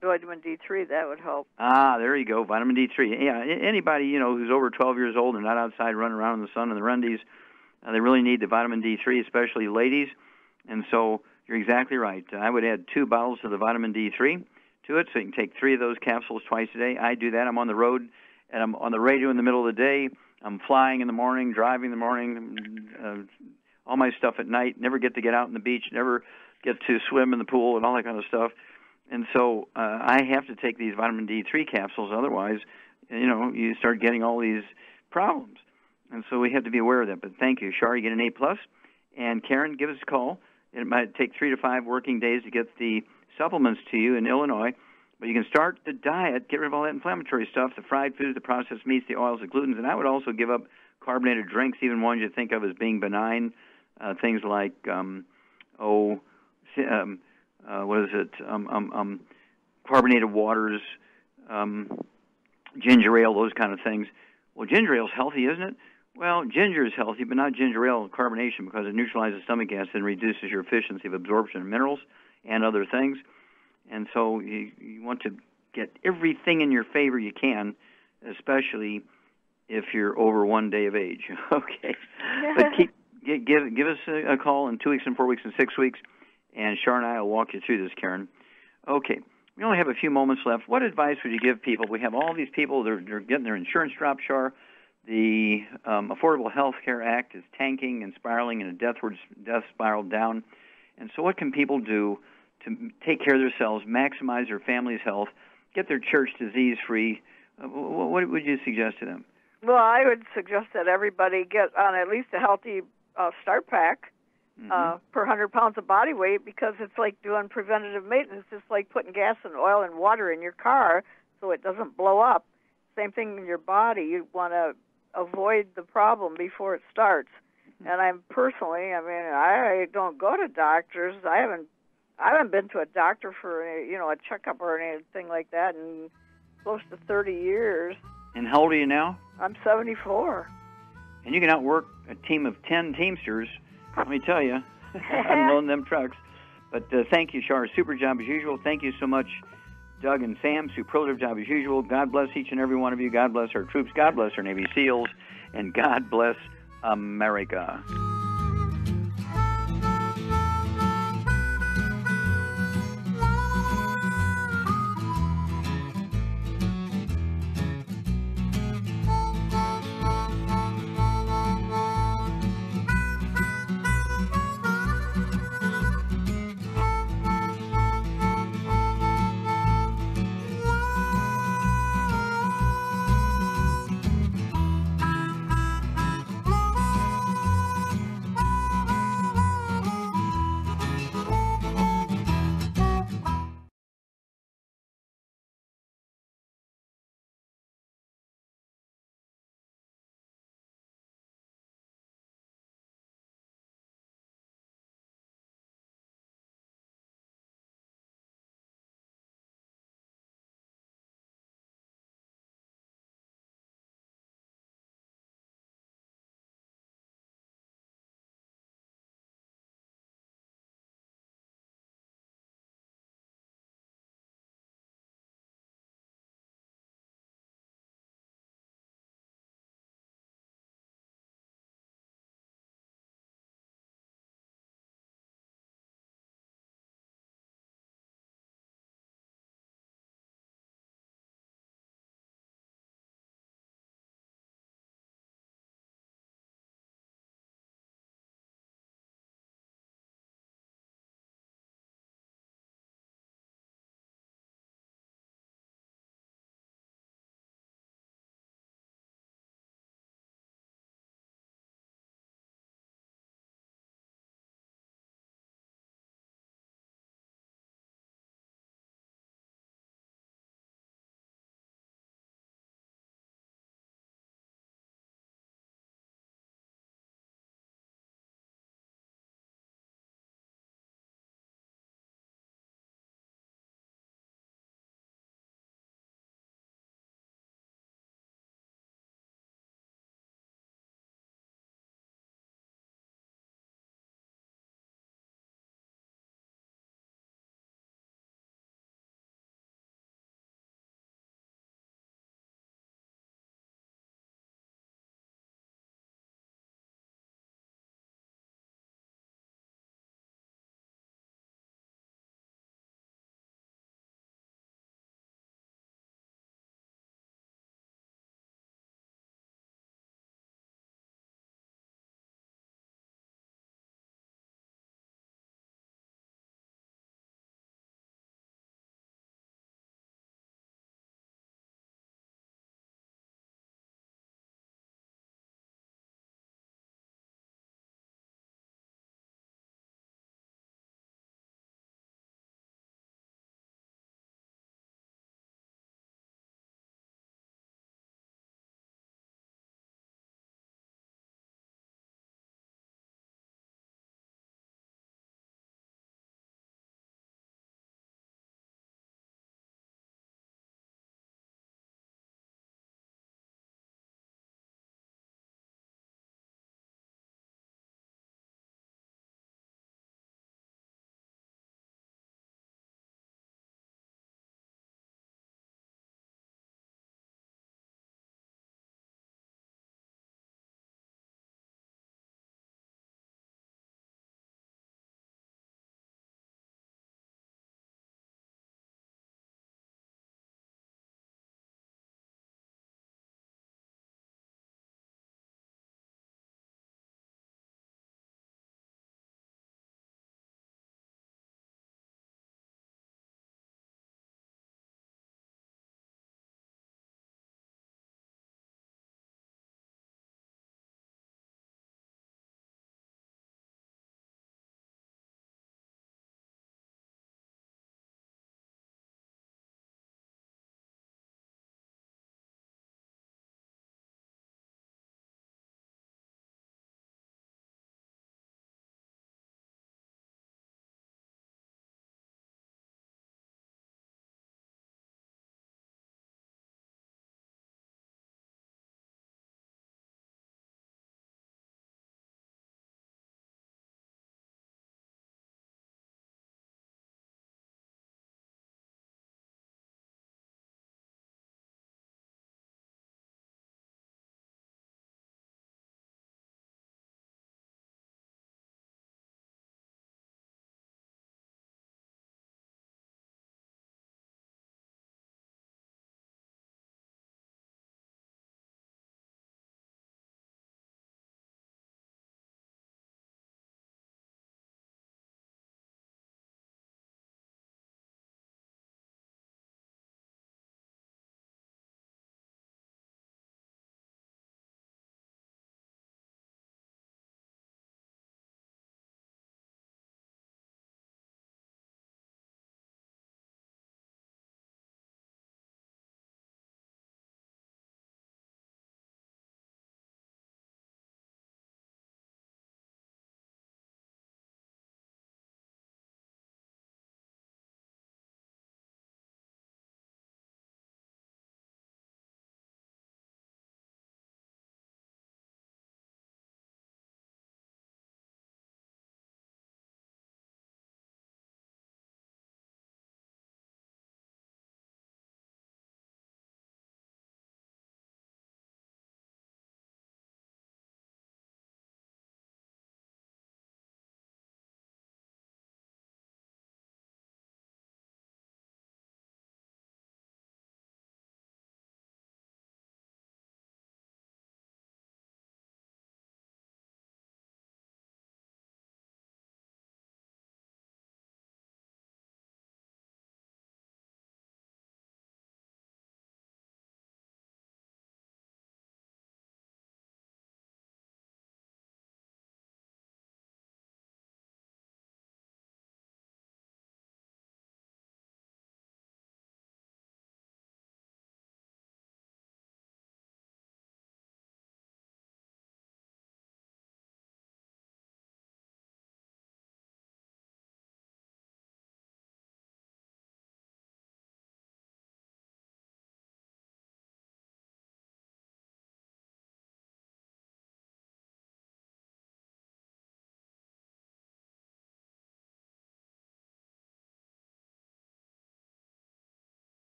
vitamin D3. That would help. Ah, there you go, vitamin D3. Yeah, anybody who's over 12 years old and not outside running around in the sun and the rundies, they really need the vitamin D3, especially ladies. And so You're exactly right. I would add 2 bottles of the vitamin D3 to it, so you can take 3 of those capsules twice a day. I do that. I'm on the road, and I'm on the radio in the middle of the day. I'm flying in the morning, driving in the morning, all my stuff at night. Never get to get out on the beach, never get to swim in the pool and all that kind of stuff. And so I have to take these vitamin D3 capsules. Otherwise, you start getting all these problems. And so we have to be aware of that. But thank you, Shar. You get an A+. And Karen, give us a call. It might take 3 to 5 working days to get the supplements to you in Illinois. But you can start the diet, get rid of all that inflammatory stuff, the fried foods, the processed meats, the oils, the glutens. And I would also give up carbonated drinks, even ones you think of as being benign, things like, carbonated waters, ginger ale, those kind of things. Well, ginger ale is healthy, isn't it? Well, ginger is healthy, but not ginger ale carbonation, because it neutralizes stomach acid and reduces your efficiency of absorption of minerals and other things. And so you want to get everything in your favor you can, especially if you're over 1 day of age. Okay. But give us a call in 2 weeks and 4 weeks and 6 weeks, and Shar and I will walk you through this, Karen. Okay. We only have a few moments left. What advice would you give people? We have all these people, they're getting their insurance dropped, Shar. The Affordable Health Care Act is tanking and spiraling in a death spiral down. And so what can people do to take care of themselves, maximize their family's health, get their church disease-free? What would you suggest to them? Well, I would suggest that everybody get on at least a healthy start pack per 100 pounds of body weight, because it's like doing preventative maintenance. It's like putting gas and oil and water in your car so it doesn't blow up. Same thing in your body. You want to avoid the problem before it starts. And I don't go to doctors. I haven't been to a doctor for a checkup or anything like that in close to 30 years. And how old are you now? I'm 74. And you can outwork a team of 10 Teamsters. Let me tell you, I'm loading them trucks. But thank you, Shar. Super job as usual. Thank you so much, Doug and Sam. Superlative job as usual. God bless each and every one of you. God bless our troops. God bless our Navy SEALs. And God bless America.